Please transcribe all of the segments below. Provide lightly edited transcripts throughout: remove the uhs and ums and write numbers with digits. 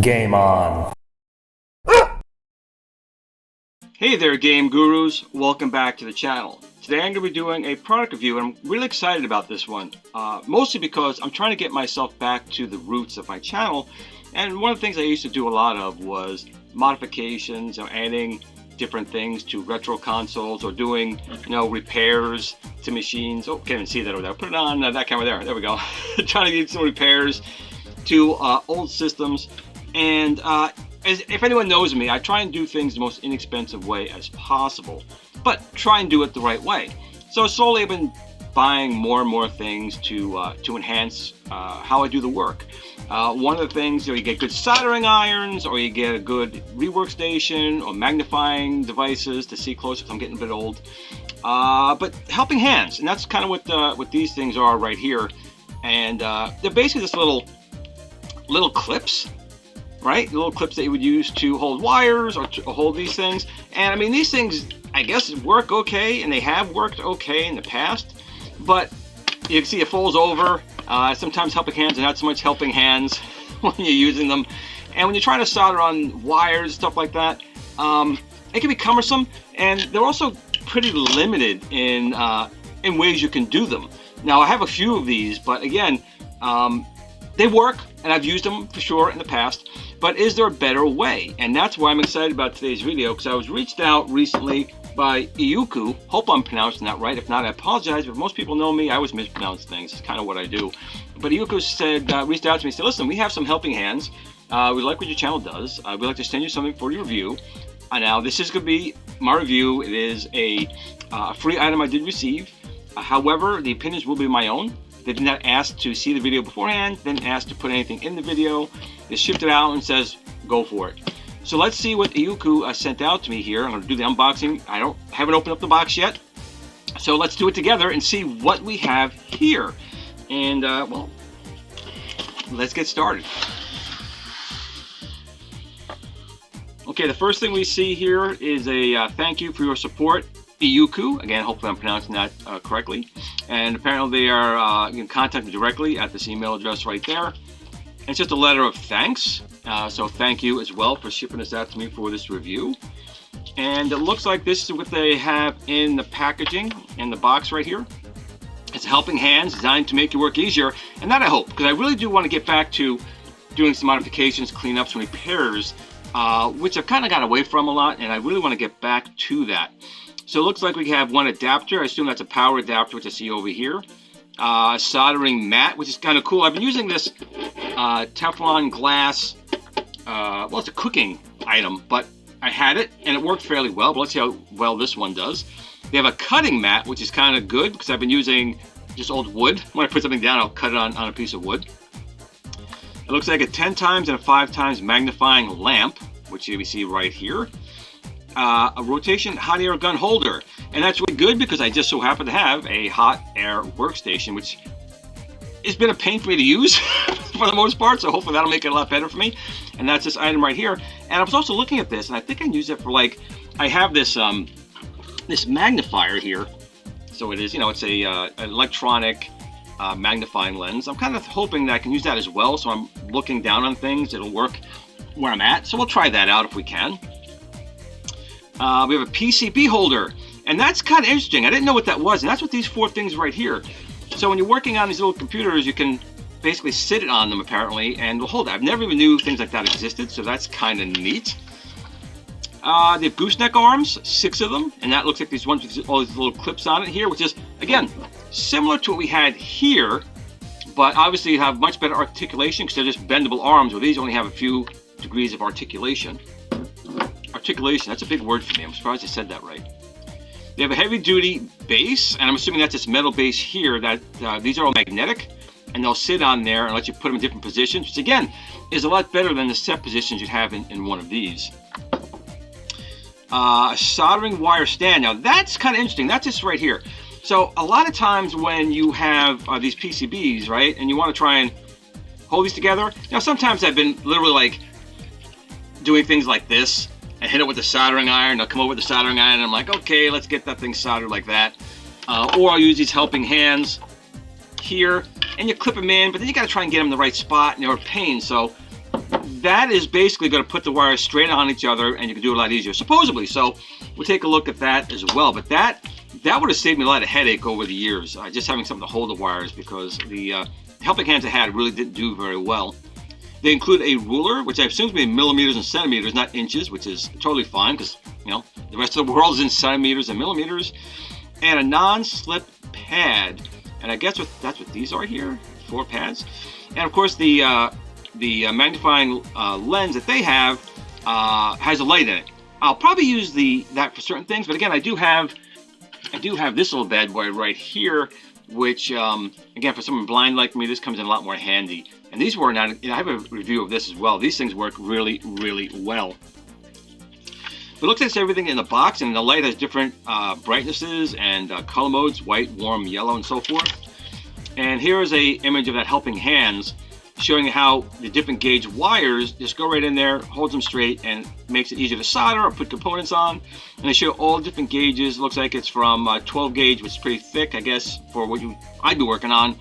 Game on. Hey there, game gurus. Welcome back to the channel. Today I'm going to be doing a product review, and I'm really excited about this one. Mostly because I'm trying to get myself back to the roots of my channel. And one of the things I used to do a lot of was modifications, adding different things to retro consoles, or doing, repairs to machines. Oh, can't even see that over there. Put it on that camera there. There we go. Trying to get some repairs to old systems. And if anyone knows me, I try and do things the most inexpensive way as possible, but try and do it the right way. So slowly I've been buying more and more things to enhance how I do the work. One of the things, you get good soldering irons, or you get a good rework station, or magnifying devices to see closer, because I'm getting a bit old. But helping hands, and that's kind of what these things are right here. And they're basically just little clips. Right? The little clips that you would use to hold wires or to hold these things. And I mean, these things, I guess, work okay, and they have worked okay in the past. But you can see it folds over. Sometimes helping hands are not so much helping hands when you're using them. And when you're trying to solder on wires, stuff like that, it can be cumbersome. And they're also pretty limited in ways you can do them. Now, I have a few of these, but again, they work, and I've used them for sure in the past. But is there a better way? And that's why I'm excited about today's video, because I was reached out recently by Eooku. Hope I'm pronouncing that right. If not, I apologize. But most people know me, I always mispronounce things. It's kind of what I do. But Eooku said, reached out to me and said, listen, we have some helping hands. We like what your channel does. We'd like to send you something for your review. Now, this is going to be my review. It is a free item I did receive. However, the opinions will be my own. They did not ask to see the video beforehand, didn't ask to put anything in the video. They shipped it out and says, go for it. So let's see what Eooku sent out to me here. I'm going to do the unboxing. I haven't opened up the box yet. So let's do it together and see what we have here. And, well, let's get started. Okay, the first thing we see here is a thank you for your support, Eooku. Again, hopefully I'm pronouncing that correctly. And apparently they are, you can contact me directly at this email address right there. And it's just a letter of thanks. So thank you as well for shipping this out to me for this review. And it looks like this is what they have in the packaging, in the box right here. It's helping hands designed to make your work easier. And that I hope, because I really do want to get back to doing some modifications, cleanups, and repairs, which I've kind of got away from a lot, and I really want to get back to that. So it looks like we have one adapter. I assume that's a power adapter, which I see over here. Soldering mat, which is kind of cool. I've been using this Teflon glass. Well, it's a cooking item, but I had it, and it worked fairly well. But let's see how well this one does. They have a cutting mat, which is kind of good, because I've been using just old wood. When I put something down, I'll cut it on a piece of wood. It looks like a 10 times and a 5 times magnifying lamp, which you see right here. A rotation hot air gun holder, and that's really good because I just so happen to have a hot air workstation, which has been a pain for me to use for the most part, so hopefully that'll make it a lot better for me. And that's this item right here. And I was also looking at this, and I think I can use it for, like, I have this this magnifier here. So it is, it's a an electronic magnifying lens. I'm kind of hoping that I can use that as well, so I'm looking down on things, it'll work where I'm at. So we'll try that out if we can. We have a PCB holder, and that's kind of interesting. I didn't know what that was, and that's what these 4 things right here. So when you're working on these little computers, you can basically sit it on them, apparently, and hold it. I've never even knew things like that existed, so that's kind of neat. They have gooseneck arms, 6 of them, and that looks like these ones with all these little clips on it here, which is, again, similar to what we had here, but obviously you have much better articulation because they're just bendable arms, where these only have a few degrees of articulation. Articulation, that's a big word for me. I'm surprised I said that right. They have a heavy-duty base, and I'm assuming that's this metal base here. That these are all magnetic, and they'll sit on there and let you put them in different positions, which again is a lot better than the set positions you'd have in one of these. A soldering wire stand. Now that's kind of interesting. That's this right here. So a lot of times when you have these PCBs, right, and you want to try and hold these together, sometimes I've been literally like doing things like this. I hit it with the soldering iron, I'll come over with the soldering iron, and I'm like, okay, let's get that thing soldered like that. Or I'll use these helping hands here, and you clip them in, but then you got to try and get them in the right spot, and they're a pain. So that is basically going to put the wires straight on each other, and you can do it a lot easier, supposedly. So we'll take a look at that as well. But that would have saved me a lot of headache over the years, just having something to hold the wires, because the helping hands I had really didn't do very well. They include a ruler, which I assume to be in millimeters and centimeters, not inches, which is totally fine because, you know, the rest of the world is in centimeters and millimeters. And a non-slip pad. And I guess that's what these are here, 4 pads. And of course the magnifying lens that they have has a light in it. I'll probably use that for certain things, but again, I do have this little bad boy right here, which again, for someone blind like me, this comes in a lot more handy. And these were not, I have a review of this as well. These things work really, really well. But it looks like it's everything in the box, and the light has different brightnesses and color modes, white, warm, yellow, and so forth. And here is a image of that helping hands, showing how the different gauge wires just go right in there, holds them straight, and makes it easier to solder or put components on. And they show all different gauges. It looks like it's from 12 gauge, which is pretty thick, I guess, for what I'd be working on,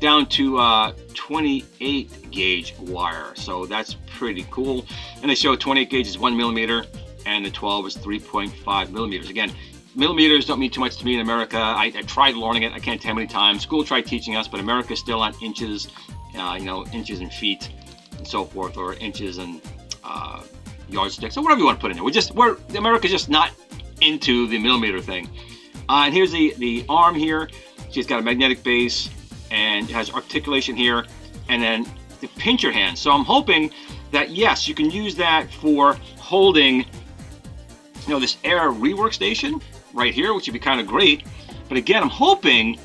down to 28 gauge wire. So that's pretty cool. And they show 28 gauge is 1 millimeter, and the 12 is 3.5 millimeters. Again, millimeters don't mean too much to me in America. I tried learning it. I can't tell how many times. School tried teaching us, but America's still on inches. You know, inches and feet and so forth, or inches and yardsticks, or whatever you want to put in there. America's just not into the millimeter thing. And here's the arm here. She's got a magnetic base, and it has articulation here, and then the pincher hand. So I'm hoping that, yes, you can use that for holding, you know, this air rework station right here, which would be kind of great. But again, I'm hoping,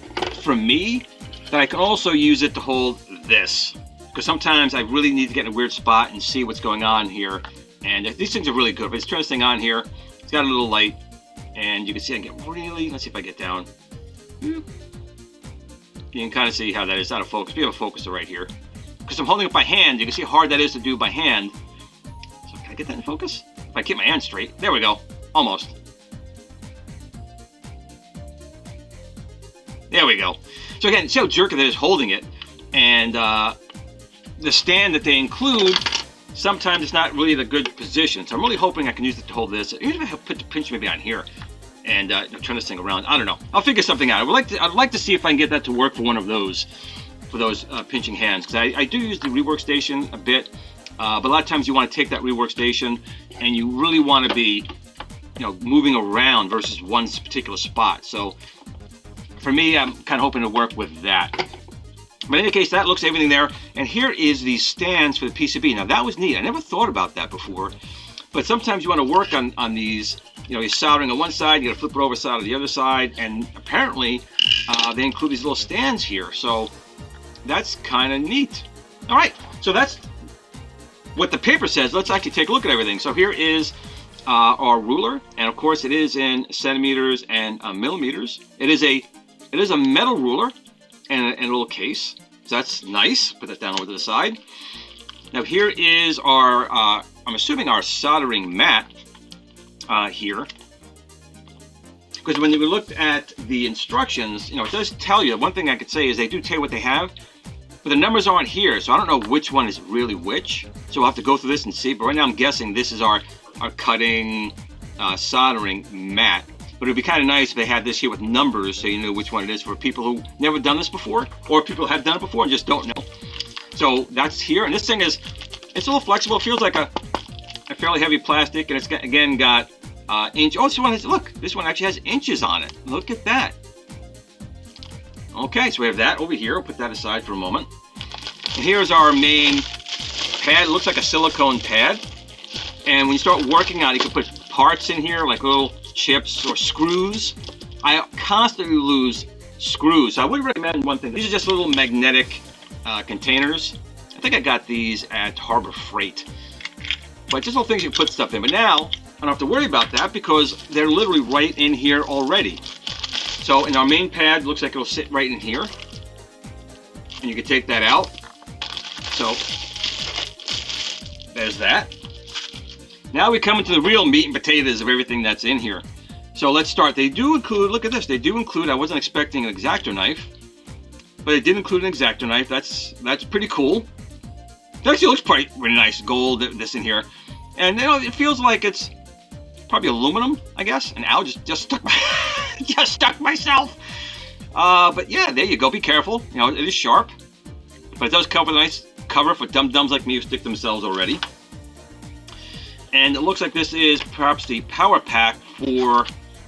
for me, that I can also use it to hold this, because sometimes I really need to get in a weird spot and see what's going on here. And these things are really good. But let's turn this thing on here. It's got a little light, and you can see I can get really, let's see if I get down. You can kind of see how that is out of focus. We have a focuser right here. Because I'm holding it by hand, you can see how hard that is to do by hand. So can I get that in focus? If I keep my hand straight. There we go. Almost. There we go. So again, see how jerky that is holding it. And the stand that they include, sometimes it's not really the good position. So I'm really hoping I can use it to hold this. Even if I put the pinch maybe on here and turn this thing around. I don't know. I'll figure something out. I'd like to see if I can get that to work for one of those, for those pinching hands. Because I do use the rework station a bit. But a lot of times you want to take that rework station and you really want to be, you know, moving around versus one particular spot. So for me, I'm kind of hoping to work with that. But in any case, that looks everything there. And here is the stands for the PCB. Now that was neat. I never thought about that before. But sometimes you want to work on these. You know, you're soldering on one side, you got to flip it over side to the other side. And apparently, they include these little stands here. So that's kind of neat. All right, so that's what the paper says. Let's actually take a look at everything. So here is our ruler. And of course, it is in centimeters and millimeters. It is a metal ruler. And a little case, so that's nice. Put that down over to the side. Now here is our, I'm assuming our soldering mat here. Because when we looked at the instructions, you know, it does tell you, one thing I could say is they do tell you what they have, but the numbers aren't here, so I don't know which one is really which. So we'll have to go through this and see, but right now I'm guessing this is our cutting, soldering mat. But it would be kind of nice if they had this here with numbers so you know which one it is for people who never done this before, or people who have done it before and just don't know. So that's here, and this thing is, it's a little flexible. It feels like a fairly heavy plastic, and it's got, again, got inch. Oh, this one has, look, this one actually has inches on it. Look at that. Okay, so we have that over here. I'll put that aside for a moment. And here's our main pad. It looks like a silicone pad. And when you start working on it, you can put parts in here, like little chips or screws. I constantly lose screws. So I would recommend one thing. These are just little magnetic containers. I think I got these at Harbor Freight. But just little things you can put stuff in. But now, I don't have to worry about that because they're literally right in here already. So in our main pad, looks like it'll sit right in here. And you can take that out. So there's that. Now we come into the real meat and potatoes of everything that's in here. So let's start. They do include, look at this, they do include, I wasn't expecting an X-Acto knife, but it did include an X-Acto knife. That's pretty cool. It actually looks pretty nice, gold, this in here. And you know, it feels like it's probably aluminum, I guess. And ow, just stuck just stuck myself. But yeah, there you go. Be careful. You know, it is sharp, but it does cover the nice cover for dum-dums like me who stick themselves already. And it looks like this is perhaps the power pack for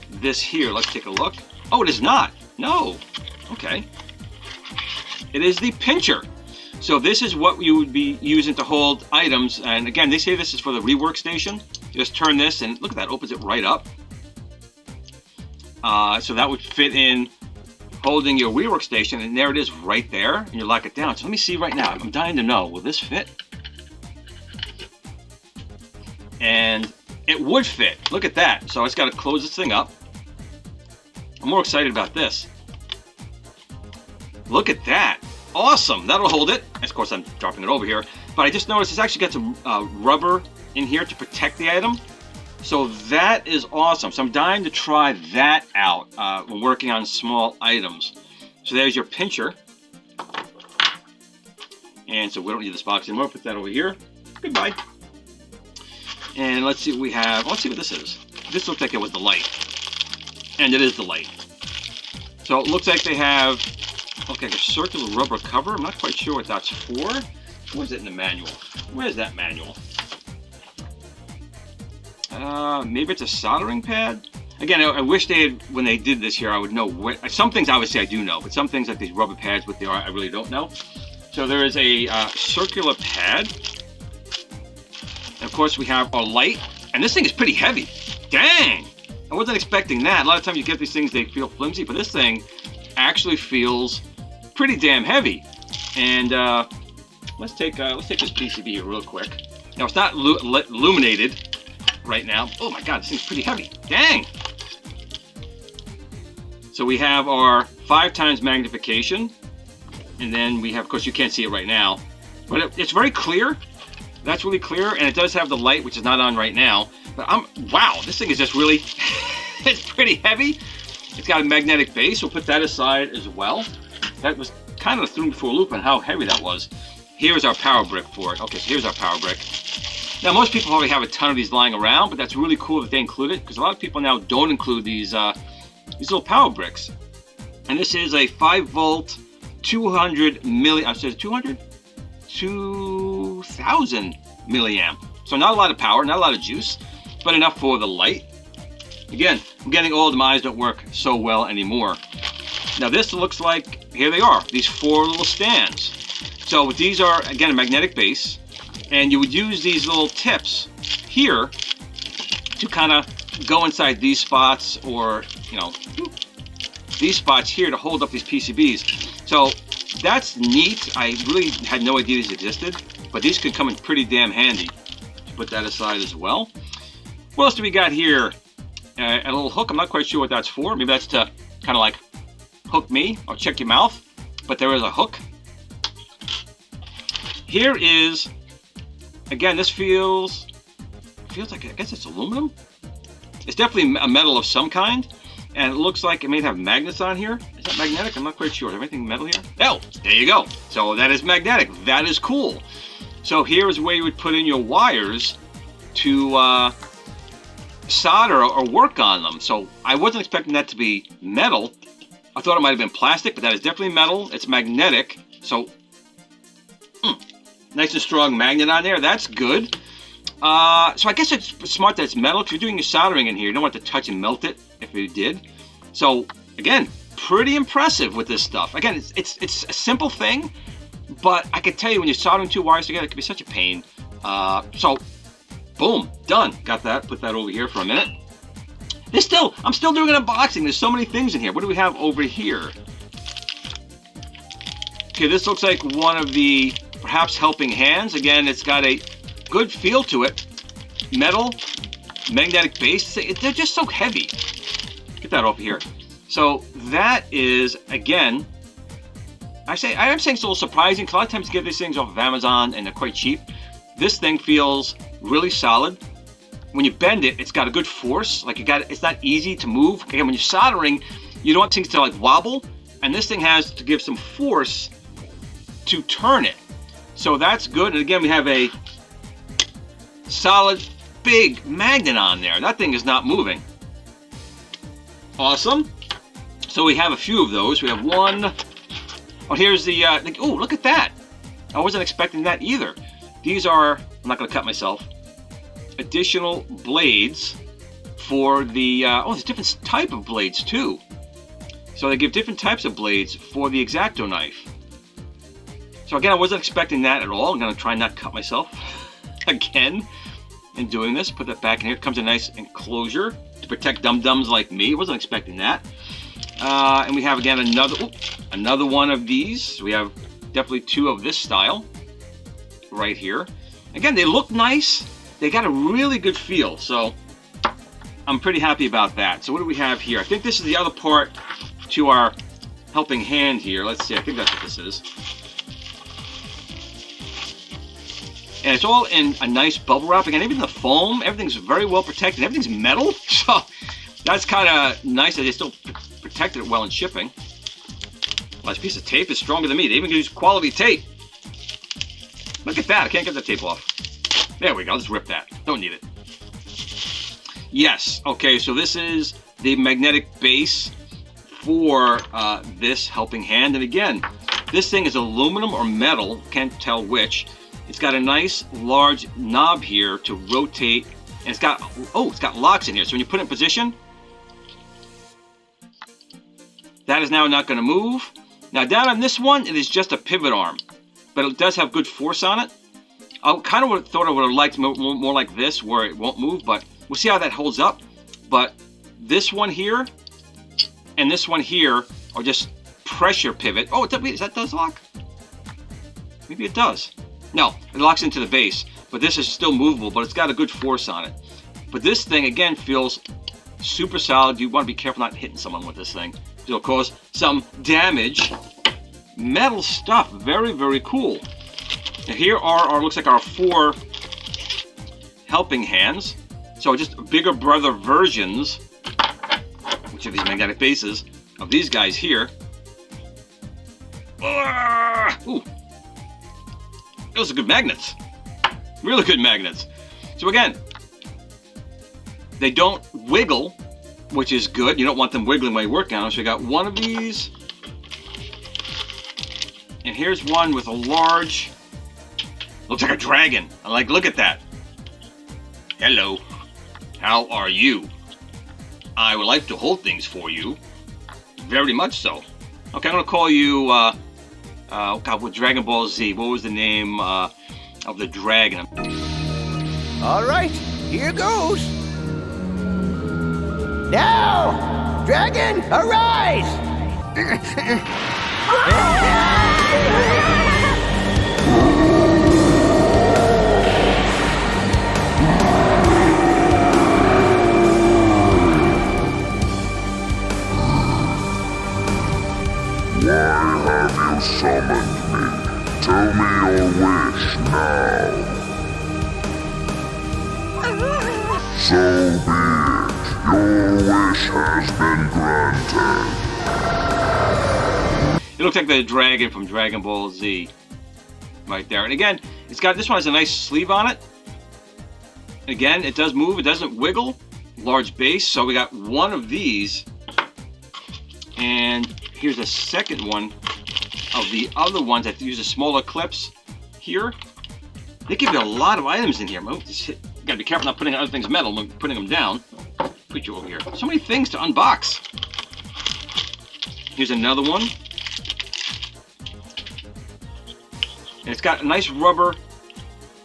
this here. Let's take a look. Oh, it is not. No. Okay. It is the pincher. So this is what you would be using to hold items. And again, they say this is for the rework station. You just turn this and look at that, opens it right up. So that would fit in holding your rework station, and there it is right there, and you lock it down. So let me see right now. I'm dying to know, will this fit? And it would fit. Look at that. So I just got to close this thing up. I'm more excited about this. Look at that. Awesome. That'll hold it. Of course, I'm dropping it over here. But I just noticed it's actually got some rubber in here to protect the item. So that is awesome. So I'm dying to try that out when working on small items. So there's your pincher. And so we don't need this box anymore. Put that over here. Goodbye. And let's see what we have. Let's see what this is. This looks like it was the light. And it is the light. So it looks like they have a circular rubber cover. I'm not quite sure what that's for. Where's it in the manual? Where's that manual? Maybe it's a soldering pad? Again, I wish they had, when they did this here, I would know what, some things obviously I do know, but some things like these rubber pads, what they are, I really don't know. So there is a circular pad. And of course we have our light, and this thing is pretty heavy. Dang! I wasn't expecting that. A lot of times you get these things, they feel flimsy, but this thing actually feels pretty damn heavy. And let's take this PCB here real quick. Now it's not illuminated right now. Oh my god, this thing's pretty heavy. Dang! So we have our 5x magnification, and then we have, of course you can't see it right now, but it's very clear. That's really clear, and it does have the light, which is not on right now. But wow, this thing is just really, it's pretty heavy. It's got a magnetic base. We'll put that aside as well. That was kind of threw me for a loop on how heavy that was. Here's our power brick for it. Okay, so here's our power brick. Now, most people probably have a ton of these lying around, but that's really cool that they include it, because a lot of people now don't include these little power bricks. And this is a 5-volt, 200 milli. I said 200? 2,000 milliamp. So not a lot of power, not a lot of juice, but enough for the light. Again, I'm getting old, my eyes don't work so well anymore. Now this looks like, here they are, these 4 little stands. So these are, again, a magnetic base, and you would use these little tips here to kind of go inside these spots, or, you know, these spots here to hold up these PCBs. So that's neat. I really had no idea these existed, but these could come in pretty damn handy. Put that aside as well. What else do we got here? A little hook. I'm not quite sure what that's for. Maybe that's to kind of like hook me or check your mouth, but there is a hook. Here is, again, this feels like, I guess it's aluminum. It's definitely a metal of some kind, and it looks like it may have magnets on here. Is that magnetic? I'm not quite sure. Is there anything metal here? Oh, there you go. So that is magnetic. That is cool. So here is where you would put in your wires to solder or work on them. So I wasn't expecting that to be metal. I thought it might have been plastic, but that is definitely metal. It's magnetic. So nice and strong magnet on there. That's good. So I guess it's smart that it's metal. If you're doing your soldering in here, you don't want to touch and melt it if you did. So again, pretty impressive with this stuff. Again, it's a simple thing, but I can tell you when you're soldering 2 wires together, it can be such a pain. So boom, done. Got that. Put that over here for a minute. I'm still doing an unboxing. There's so many things in here. What do we have over here? Okay, this looks like one of the perhaps helping hands. Again, it's got a good feel to it. Metal, magnetic base. They're just so heavy. Get that over here. So that is, again, I am saying it's a little surprising, because a lot of times you get these things off of Amazon and they're quite cheap. This thing feels really solid. When you bend it, it's got a good force. Like it's not easy to move. Again, when you're soldering, you don't want things to like wobble, and this thing has to give some force to turn it. So that's good. And again, we have a solid big magnet on there. That thing is not moving. Awesome. So we have a few of those. We have one. Oh, here's the oh, look at that. I wasn't expecting that either. These are, I'm not going to cut myself, additional blades for the, oh, there's different type of blades too. So they give different types of blades for the X-Acto knife. So again, I wasn't expecting that at all. I'm going to try not to cut myself again in doing this. Put that back in here. It comes a nice enclosure to protect dum-dums like me. I wasn't expecting that. And we have again another one of these. We have definitely two of this style right here. Again, they look nice. They got a really good feel. So I'm pretty happy about that. So what do we have here? I think this is the other part to our helping hand here. Let's see. I think that's what this is. And it's all in a nice bubble wrap. Again, even the foam, everything's very well protected. Everything's metal. So that's kind of nice that they still protected it well in shipping. Well, this piece of tape is stronger than me. They even use quality tape. Look at that. I can't get the tape off. There we go. I'll just rip that. Don't need it. Yes. Okay, so this is the magnetic base for this helping hand. And again, this thing is aluminum or metal. Can't tell which. It's got a nice large knob here to rotate. And it's got, oh, it's got locks in here. So when you put it in position, that is now not going to move. Now down on this one, it is just a pivot arm, but it does have good force on it. I kind of thought I would have liked more like this, where it won't move, but we'll see how that holds up. But this one here and this one here are just pressure pivot. Oh, wait, that does lock? Maybe it does. No, it locks into the base, but this is still movable, but it's got a good force on it. But this thing, again, feels super solid. You want to be careful not hitting someone with this thing. It'll cause some damage. Metal stuff, very, very cool. Now here are our, looks like our 4 helping hands. So just bigger brother versions, which are these magnetic bases, of these guys here. Ooh. Those are good magnets. Really good magnets. So again, they don't wiggle, which is good. You don't want them wiggling while you're working on them. So we got one of these. And here's one with a large, looks like a dragon. I like, look at that. Hello, how are you? I would like to hold things for you. Very much so. Okay, I'm gonna call you, oh God, what Dragon Ball Z? What was the name of the dragon? All right, here goes. Now, dragon, arise! Why have you summoned me? Tell me your wish now. So be it. Your wish has been granted. It looks like the dragon from Dragon Ball Z. Right there. And again, it's got, this one has a nice sleeve on it. Again, it does move, it doesn't wiggle. Large base, so we got one of these. And here's a second one of the other ones that use the smaller clips here. They give you a lot of items in here. You gotta be careful not putting other things metal when putting them down. Put you over here. So many things to unbox. Here's another one. And it's got a nice rubber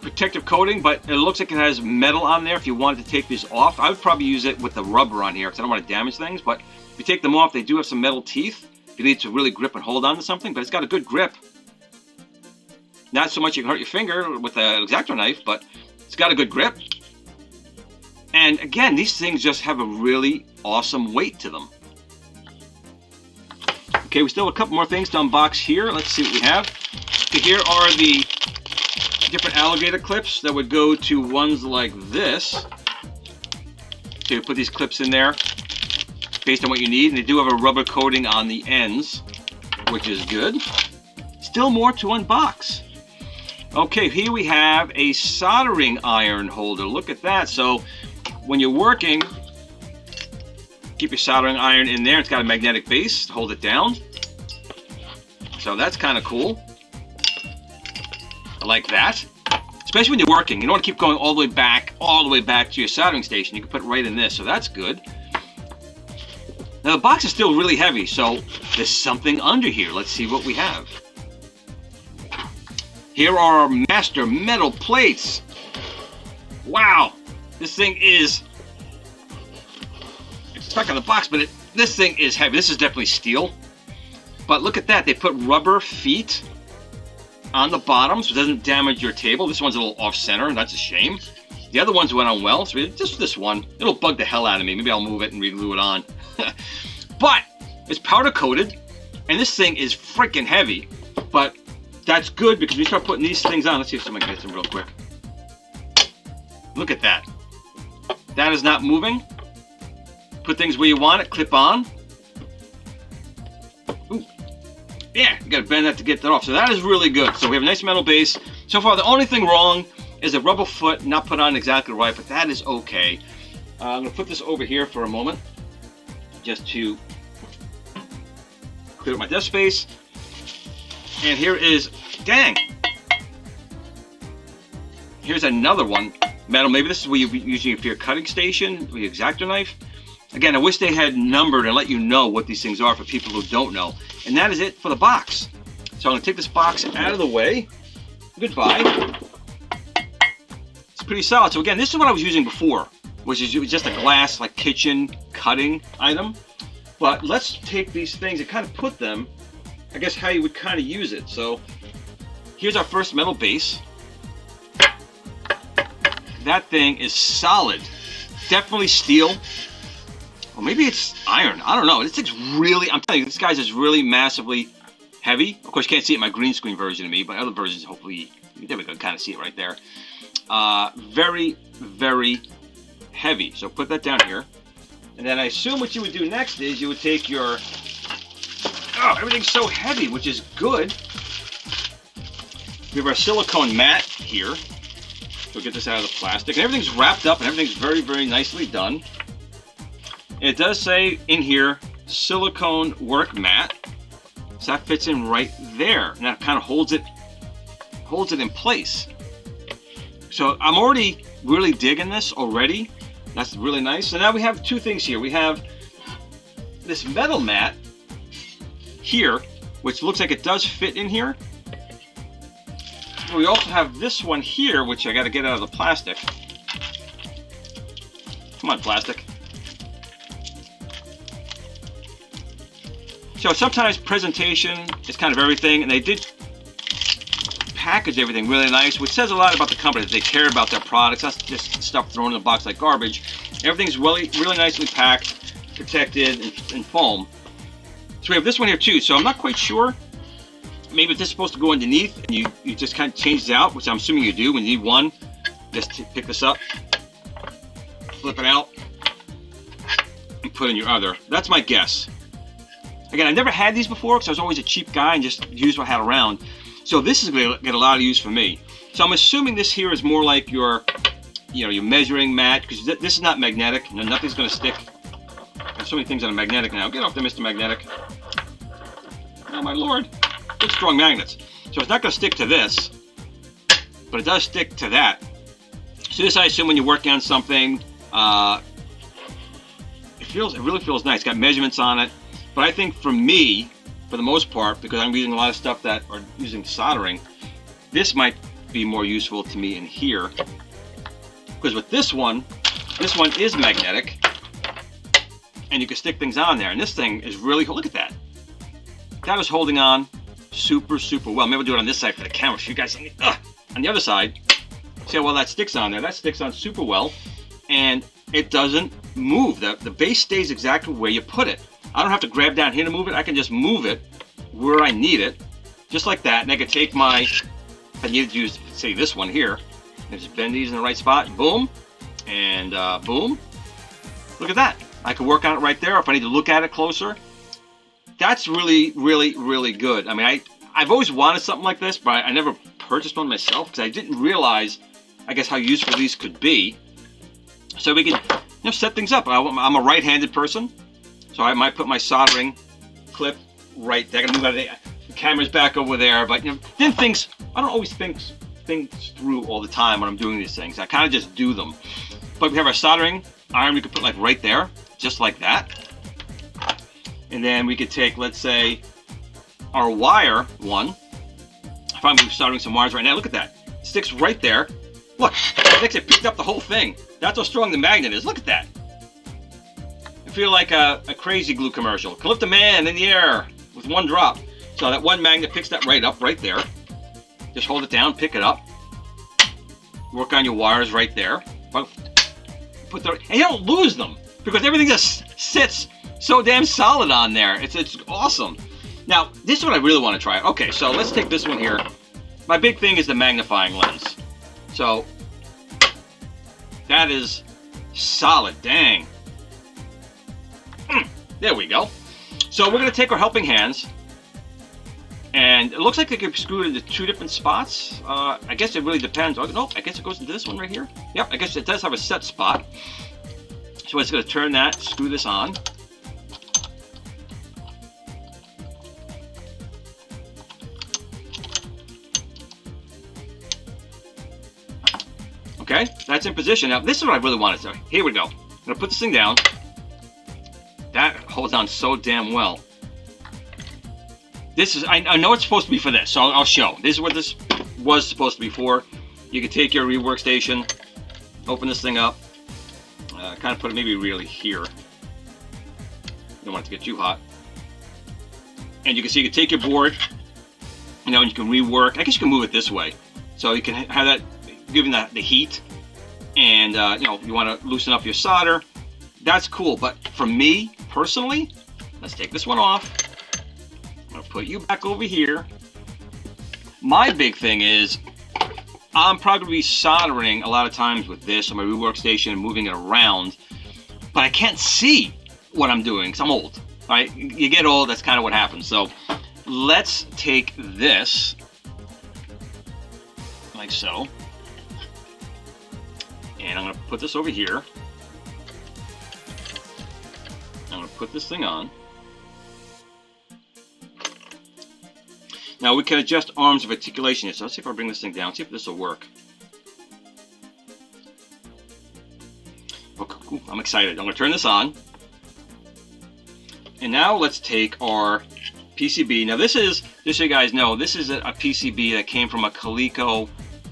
protective coating, but it looks like it has metal on there if you wanted to take these off. I would probably use it with the rubber on here because I don't want to damage things, but if you take them off, they do have some metal teeth if you need to really grip and hold on to something, but it's got a good grip. Not so much you can hurt your finger with an X-Acto knife, but it's got a good grip. And again, these things just have a really awesome weight to them. Okay, we still have a couple more things to unbox here. Let's see what we have. Okay, here are the different alligator clips that would go to ones like this. So you put these clips in there based on what you need, and they do have a rubber coating on the ends, which is good. Still more to unbox. Okay, here we have a soldering iron holder. Look at that. So when you're working, keep your soldering iron in there. It's got a magnetic base to hold it down. So that's kind of cool. I like that. Especially when you're working. You don't want to keep going all the way back to your soldering station. You can put it right in this, so that's good. Now the box is still really heavy, so there's something under here. Let's see what we have. Here are our master metal plates. Wow, this thing is, it's stuck on the box, but this thing is heavy. This is definitely steel. But look at that, they put rubber feet on the bottom so it doesn't damage your table. This one's a little off center, and that's a shame. The other ones went on well, so just this one. It'll bug the hell out of me. Maybe I'll move it and re-glue it on. But it's powder coated, and this thing is freaking heavy. But that's good because we start putting these things on. Let's see if someone gets them real quick. Look at that. That is not moving. Put things where you want it. Clip on. Ooh. Yeah, you gotta bend that to get that off. So that is really good. So we have a nice metal base. So far, the only thing wrong is a rubber foot not put on exactly right, but that is okay. I'm gonna put this over here for a moment, just to clear up my desk space. And here is, dang, here's another one, metal. Maybe this is where you're using it for your cutting station, with your X-Acto knife. Again, I wish they had numbered and let you know what these things are for people who don't know. And that is it for the box. So I'm gonna take this box out of the way. Goodbye. It's pretty solid. So again, this is what I was using before, which is just a glass, like kitchen cutting item. But let's take these things and kind of put them, I guess, how you would kind of use it. So here's our first metal base. That thing is solid. Definitely steel. Or maybe it's iron. I don't know. This thing's really, I'm telling you, this guy's is really massively heavy. Of course, you can't see it in my green screen version of me, but other versions, hopefully, there we go, kind of see it right there. Very, very heavy. So put that down here. And then I assume what you would do next is you would take your, oh, everything's so heavy, which is good. We have our silicone mat here. So get this out of the plastic. And everything's wrapped up and everything's very, very nicely done. And it does say in here, silicone work mat. So that fits in right there. And that kind of holds it in place. So I'm already really digging this already. That's really nice. So now we have two things here. We have this metal mat here, which looks like it does fit in here. We also have this one here, which I got to get out of the plastic. Come on, plastic. So sometimes presentation is kind of everything, and they did package everything really nice, which says a lot about the company, that they care about their products, not just stuff thrown in a box like garbage. Everything's really, really nicely packed, protected, and foam. So we have this one here too, so I'm not quite sure. Maybe this is supposed to go underneath, and you just kind of change it out, which I'm assuming you do. When you need one, just pick this up, flip it out, and put in your other. That's my guess. Again, I never had these before because I was always a cheap guy and just used what I had around. So this is going to get a lot of use for me. So I'm assuming this here is more like your, your measuring mat, because this is not magnetic. Nothing's going to stick. There's so many things that are magnetic now. Get off there, Mr. Magnetic. Oh my lord. Good strong magnets. So it's not going to stick to this, but it does stick to that. So this, I assume, when you're working on something, it really feels nice. It's got measurements on it. But I think for me, for the most part, because I'm using a lot of stuff that are using soldering, this might be more useful to me in here. Because with this one is magnetic, and you can stick things on there. And this thing is really, look at that. That is holding on super, super well. Maybe I'll do it on this side for the camera so you guys can, on the other side, see how well that sticks on there. That sticks on super well, and it doesn't move. The base stays exactly where you put it. I don't have to grab down here to move it. I can just move it where I need it, just like that. And I can take my, I need to use, say, this one here, and just bend these in the right spot. Boom, and boom. Look at that. I can work on it right there. If I need to look at it closer, that's really, really, really good. I mean, I've always wanted something like this, but I never purchased one myself because I didn't realize, I guess, how useful these could be. So we can, set things up. I'm a right-handed person, so I might put my soldering clip right there. I gotta move out of the camera's back over there, but then things, I don't always think things through all the time when I'm doing these things. I kind of just do them. But we have our soldering iron we could put like right there, just like that. And then we could take, let's say, our wire one. If I'm soldering some wires right now, look at that. It sticks right there. Look, it actually picked up the whole thing. That's how strong the magnet is. Look at that. I feel like a crazy glue commercial. Can lift a man in the air with one drop. So that one magnet picks that right up, right there. Just hold it down, pick it up. Work on your wires right there. And you don't lose them because everything just sits so damn solid on there. It's awesome. Now, this is what I really want to try. Okay, so let's take this one here. My big thing is the magnifying lens. So that is solid. Dang. There we go. So we're going to take our helping hands. And it looks like they could be screwed into 2 different spots. I guess it really depends. Oh, no, I guess it goes into this one right here. Yep, I guess it does have a set spot. So it's going to turn that, screw this on. Okay, that's in position. Now, this is what I really wanted to do. Here we go. I'm going to put this thing down. That holds on so damn well. This is, I know it's supposed to be for this, so I'll show. This is what this was supposed to be for. You could take your rework station, open this thing up, kind of put it maybe really here. You don't want it to get too hot. And you can see you can take your board, and you can rework. I guess you can move it this way. So you can have that, giving the heat, and you want to loosen up your solder. That's cool, but for me, personally, let's take this one off. I'm going to put you back over here. My big thing is I'm probably going to be soldering a lot of times with this on my rework station and moving it around, but I can't see what I'm doing because I'm old. Right? You get old, that's kind of what happens. So let's take this like so, and I'm going to put this over here. I'm going to put this thing on. Now we can adjust arms of articulation here. So let's see if I bring this thing down, see if this will work. Okay, cool. I'm excited. I'm going to turn this on. And now let's take our PCB. Now this is, just so you guys know, this is a PCB that came from a Coleco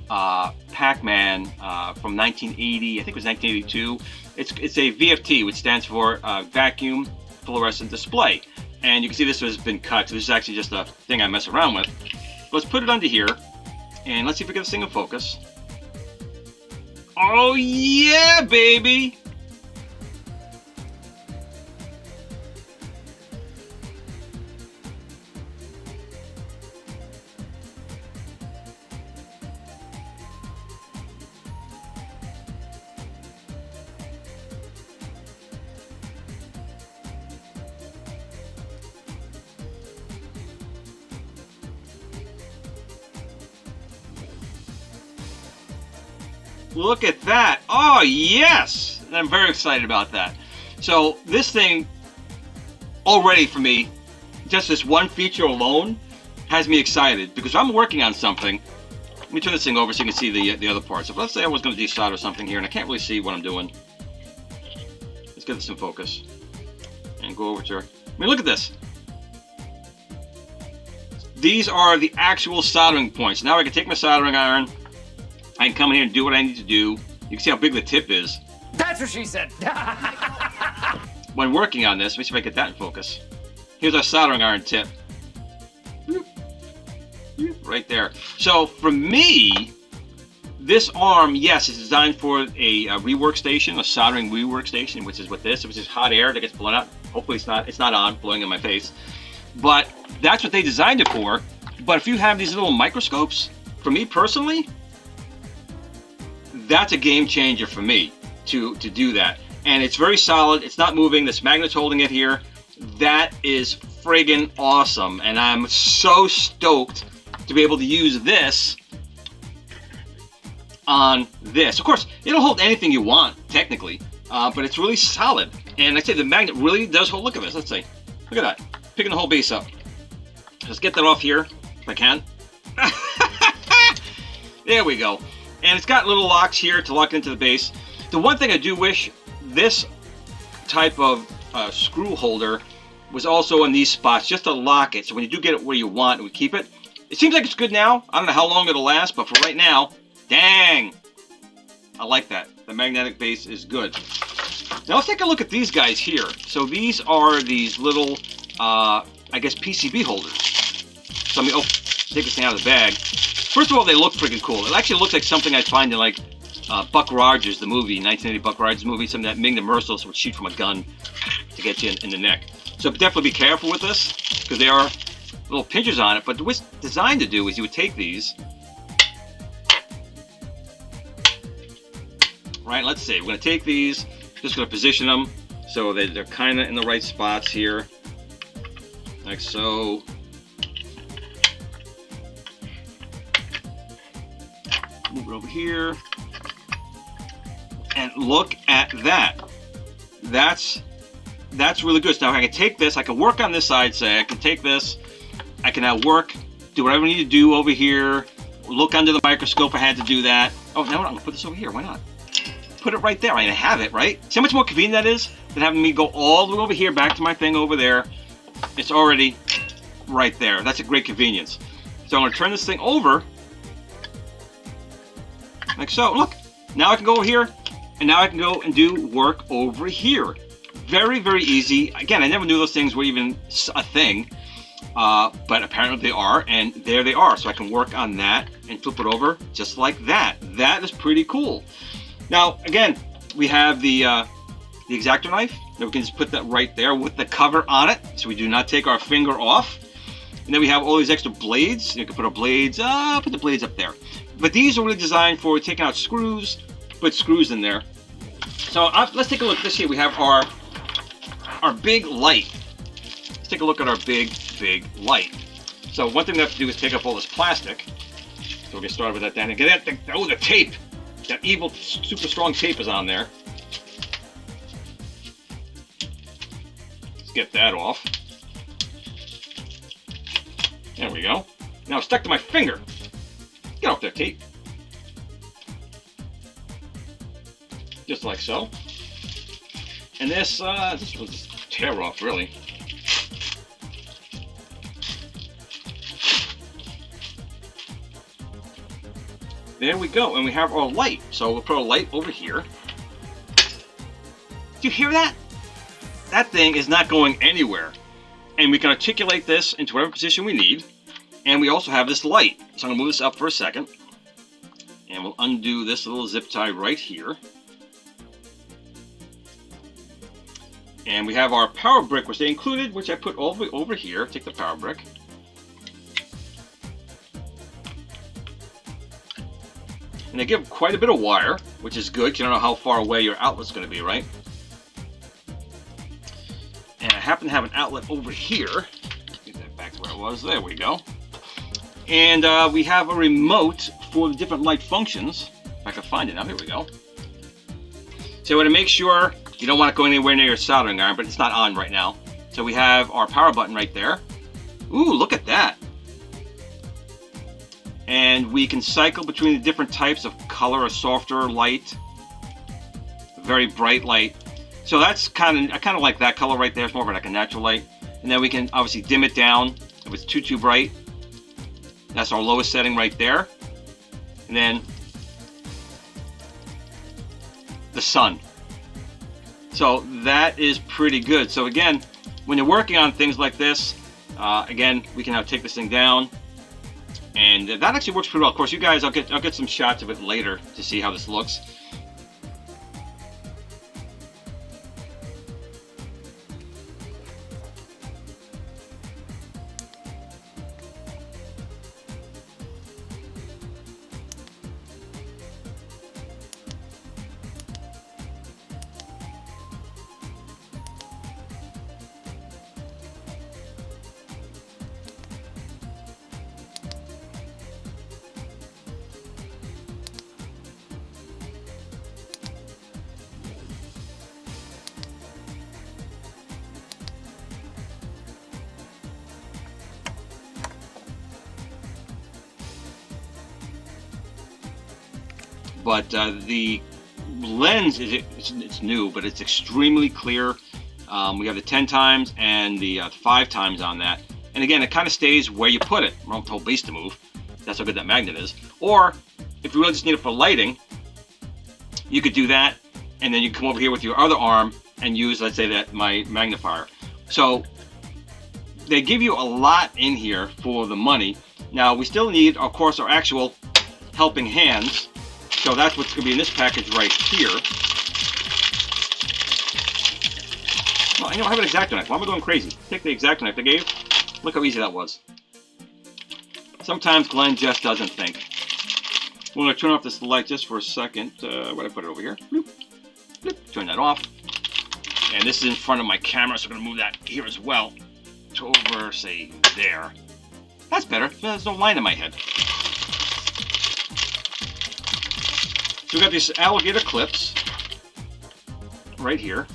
Pac-Man from 1980, I think it was 1982. It's a VFT, which stands for Vacuum Fluorescent Display. And you can see this has been cut, so this is actually just a thing I mess around with. Let's put it under here, and let's see if we get this thing in focus. Oh yeah, baby! Look at that. Oh, yes. And I'm very excited about that. So this thing, already for me, just this one feature alone, has me excited. Because I'm working on something. Let me turn this thing over so you can see the other parts. So let's say I was going to desolder something here, and I can't really see what I'm doing. Let's get this in focus. And go over to... I mean, look at this. These are the actual soldering points. Now I can take my soldering iron. I can come in here and do what I need to do. You can see how big the tip is. That's what she said. When working on this, let me see if I get that in focus. Here's our soldering iron tip. Right there. So for me, this arm, yes, is designed for a rework station, a soldering rework station, which is what this, which is hot air that gets blown out. Hopefully it's not on, blowing in my face. But that's what they designed it for. But if you have these little microscopes, for me personally, that's a game changer for me to do that. And it's very solid. It's not moving. This magnet's holding it here. That is friggin' awesome. And I'm so stoked to be able to use this on this. Of course, it'll hold anything you want, technically, but it's really solid. And like I say, the magnet really does hold. Look at this. Let's see. Look at that. Picking the whole base up. Let's get that off here, if I can. There we go. And it's got little locks here to lock into the base. The one thing I do wish, this type of screw holder was also in these spots, just to lock it. So when you do get it where you want, we keep it. It seems like it's good now. I don't know how long it'll last, but for right now, dang, I like that. The magnetic base is good. Now let's take a look at these guys here. So these are these little, I guess, PCB holders. So let me take this thing out of the bag. First of all, they look freaking cool. It actually looks like something I'd find in like Buck Rogers, the movie, 1980 Buck Rogers movie, something that Ming the Merciless would shoot from a gun to get you in the neck. So definitely be careful with this, because there are little pinchers on it. But what's designed to do is you would take these, right? Let's see. We're going to take these, just going to position them so that they're kind of in the right spots here, like so. Move it over here, and look at that. That's really good. So now I can take this, I can work on this side, say I can take this, I can now work, do whatever I need to do over here, look under the microscope if I had to do that. Oh, now I'm gonna put this over here, why not? Put it right there, I have it, right? See how much more convenient that is than having me go all the way over here, back to my thing over there. It's already right there. That's a great convenience. So I'm gonna turn this thing over, like so. Look, now I can go over here, and now I can go and do work over here. Very, very easy. Again, I never knew those things were even a thing, but apparently they are, and there they are. So I can work on that and flip it over just like that. That is pretty cool. Now, again, we have the X-Acto knife. Now we can just put that right there with the cover on it, so we do not take our finger off. And then we have all these extra blades. You can put our blades, put the blades up there. But these are really designed for taking out screws, put screws in there. So let's take a look at this here. We have our big light. Let's take a look at our big light. So one thing we have to do is take up all this plastic. So we'll get started with that then. And get that, oh, the tape. That evil, super strong tape is on there. Let's get that off. There we go. Now it's stuck to my finger. Get off there, tape. Just like so. And this will just tear off, really. There we go, and we have our light. So we'll put our light over here. Do you hear that? That thing is not going anywhere. And we can articulate this into whatever position we need. And we also have this light. So I'm going to move this up for a second. And we'll undo this little zip tie right here. And we have our power brick, which they included, which I put all the way over here. Take the power brick. And they give quite a bit of wire, which is good. You don't know how far away your outlet's going to be, right? And I happen to have an outlet over here. Get that back to where it was. There we go. And we have a remote for the different light functions. If I can find it now, here we go. So I want to make sure you don't want it going anywhere near your soldering iron, but it's not on right now. So we have our power button right there. Ooh, look at that. And we can cycle between the different types of color, a softer light, a very bright light. So that's I kind of like that color right there. It's more of like a natural light. And then we can obviously dim it down if it's too bright. That's our lowest setting right there. And then the sun. So that is pretty good. So again, when you're working on things like this, again, we can now take this thing down. And that actually works pretty well. Of course, you guys, I'll get some shots of it later to see how this looks. But the lens it's new, but it's extremely clear. We have the 10 times and the 5 times on that. And again, it kind of stays where you put it. I don't tell base to move. That's how good that magnet is. Or if you really just need it for lighting, you could do that, and then you come over here with your other arm and use, let's say, my magnifier. So they give you a lot in here for the money. Now we still need, of course, our actual helping hands. So that's what's going to be in this package right here. Well, I don't have an X-Acto knife. Why am I going crazy? Take the X-Acto knife they gave. Look how easy that was. Sometimes Glenn just doesn't think. We're going to turn off this light just for a second. Where did I put it over here? Bloop. Bloop. Turn that off. And this is in front of my camera, so I'm going to move that here as well. To over, say, there. That's better. There's no line in my head. So we got these alligator clips right here.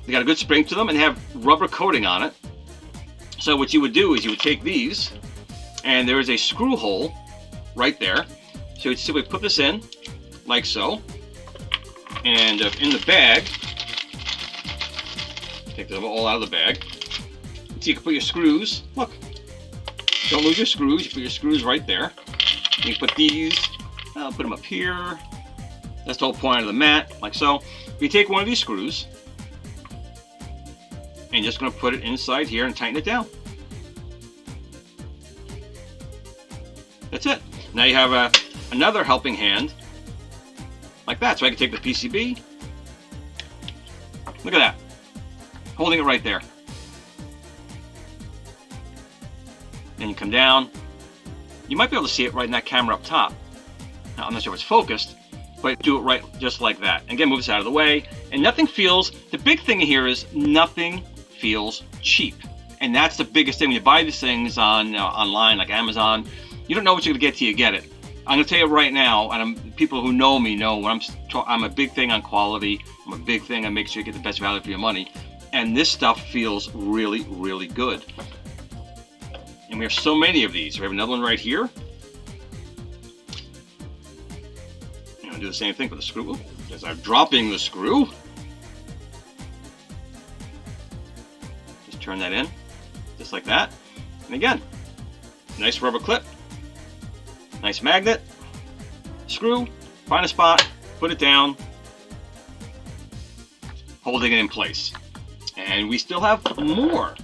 They got a good spring to them and have rubber coating on it. So what you would do is you would take these, and there is a screw hole right there. So you'd simply put this in, like so. And in the bag, take them all out of the bag. So you can put your screws, look, don't lose your screws, you put your screws right there. You can put these, I'll put them up here. That's the whole point of the mat, like so. You take one of these screws, and you're just going to put it inside here and tighten it down. That's it. Now you have another helping hand, like that. So I can take the PCB, look at that, holding it right there. And you come down. You might be able to see it right in that camera up top. Now, I'm not sure if it's focused, but do it right just like that. And again, move this out of the way. And nothing feels, the big thing here is nothing feels cheap. And that's the biggest thing. When you buy these things on online, like Amazon, you don't know what you're going to get till you get it. I'm going to tell you right now, and people who know me know when I'm a big thing on quality. I'm a big thing on making sure you get the best value for your money. And this stuff feels really, really good. And we have so many of these. We have another one right here. I'm going to do the same thing for the screw. As I'm dropping the screw. Just turn that in, just like that. And again, nice rubber clip. Nice magnet. Screw, find a spot, put it down, holding it in place. And we still have more.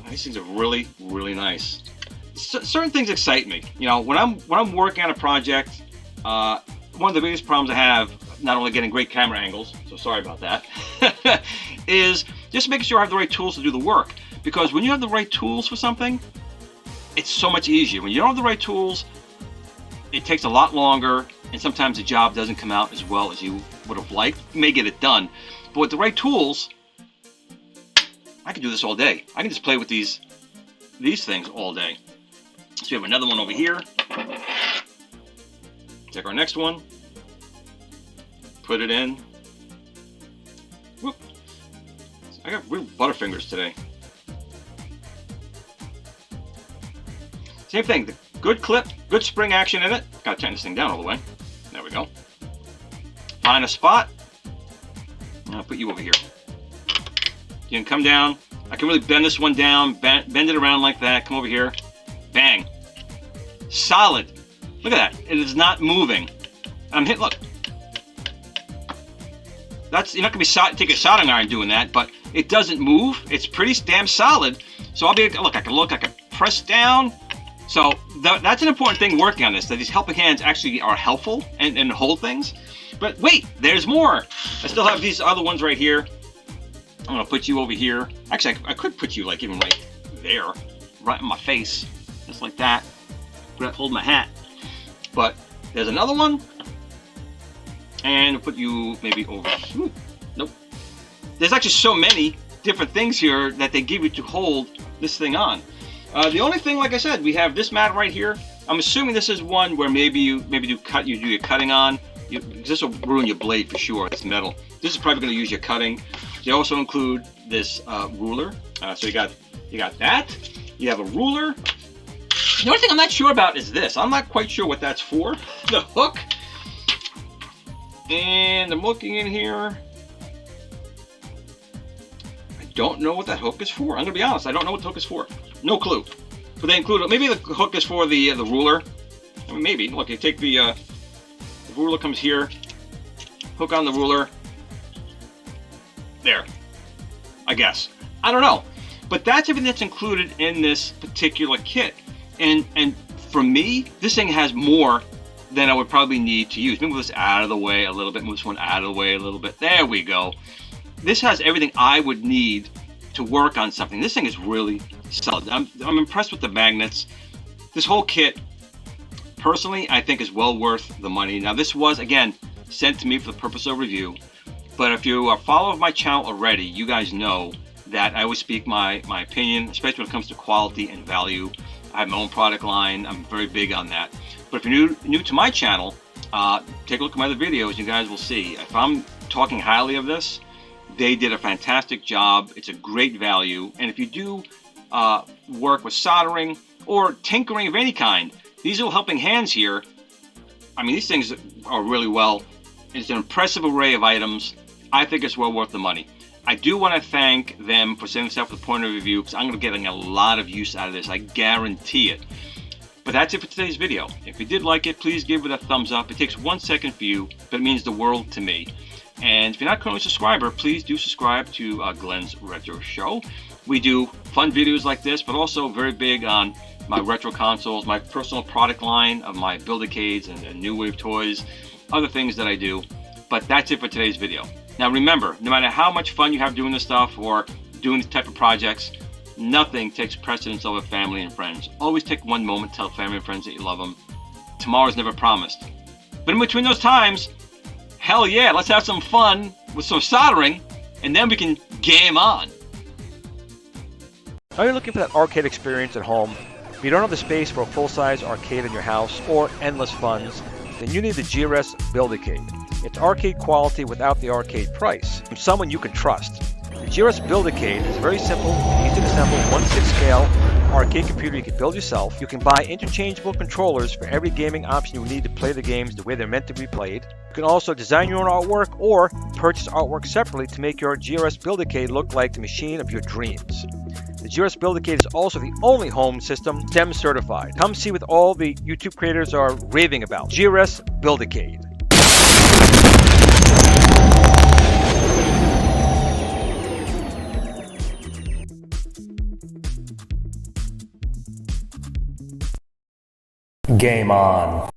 These things are really, really nice. Certain things excite me. You know, when I'm working on a project, one of the biggest problems I have, not only getting great camera angles, so sorry about that, is just making sure I have the right tools to do the work. Because when you have the right tools for something, it's so much easier. When you don't have the right tools, it takes a lot longer, and sometimes the job doesn't come out as well as you would have liked. You may get it done, but with the right tools, I can do this all day. I can just play with these things all day. So we have another one over here. Take our next one. Put it in. Whoop. I got real butterfingers today. Same thing. The good clip, good spring action in it. Gotta tighten this thing down all the way. There we go. Find a spot. I'll put you over here. You can come down. I can really bend this one down, bend it around like that. Come over here. Bang. Solid. Look at that. It is not moving. I'm hit. Look. You're not gonna be take a soldering iron doing that, but it doesn't move. It's pretty damn solid. So I can press down. So that's an important thing working on this. That these helping hands actually are helpful and hold things. But wait, there's more. I still have these other ones right here. I'm gonna put you over here. Actually, I could put you like even right there, right in my face, just like that. Hold my hat. But there's another one, and I'll put you maybe over. Ooh, nope. There's actually so many different things here that they give you to hold this thing on. The only thing, like I said, we have this mat right here. I'm assuming this is one where maybe you do your cutting on. This will ruin your blade for sure. It's metal. This is probably going to use your cutting. They also include this ruler. So you got that. You have a ruler, The only thing I'm not sure about is this. I'm not quite sure what that's for. The hook. And I'm looking in here. I don't know what that hook is for. I'm gonna be honest. I don't know what the hook is for. No clue. But they include, maybe the hook is for the ruler. I mean, maybe. Look, you take the ruler comes here. Hook on the ruler. There. I guess. I don't know. But that's everything that's included in this particular kit. And for me, this thing has more than I would probably need to use. Move this out of the way a little bit. Move this one out of the way a little bit. There we go. This has everything I would need to work on something. This thing is really solid. I'm impressed with the magnets. This whole kit, personally, I think is well worth the money. Now, this was, again, sent to me for the purpose of review. But if you are a follower of my channel already, you guys know that I always speak my opinion, especially when it comes to quality and value. I have my own product line. I'm very big on that. But if you're new to my channel, take a look at my other videos. You guys will see. If I'm talking highly of this, they did a fantastic job. It's a great value. And if you do work with soldering or tinkering of any kind, these little helping hands here, I mean, these things are really well. It's an impressive array of items. I think it's well worth the money. I do want to thank them for sending this out for the point of review, because I'm going to be getting a lot of use out of this. I guarantee it. But that's it for today's video. If you did like it, please give it a thumbs up. It takes 1 second for you, but it means the world to me. And if you're not currently a subscriber, please do subscribe to Glenn's Retro Show. We do fun videos like this, but also very big on my retro consoles, my personal product line of my Build-A-Cades and New Wave toys, other things that I do. But that's it for today's video. Now remember, no matter how much fun you have doing this stuff or doing these type of projects, nothing takes precedence over family and friends. Always take one moment to tell family and friends that you love them. Tomorrow's never promised. But in between those times, hell yeah, let's have some fun with some soldering, and then we can game on. Are you looking for that arcade experience at home? If you don't have the space for a full-size arcade in your house or endless funds, then you need the GRS Build-A-Cade. It's arcade quality without the arcade price, from someone you can trust. The GRS Build-A-Cade is a very simple, easy to assemble 1/6 scale arcade computer you can build yourself. You can buy interchangeable controllers for every gaming option you need to play the games the way they're meant to be played. You can also design your own artwork or purchase artwork separately to make your GRS Build-A-Cade look like the machine of your dreams. The GRS Build-A-Cade is also the only home system STEM certified. Come see what all the YouTube creators are raving about. GRS Build-A-Cade. Game on.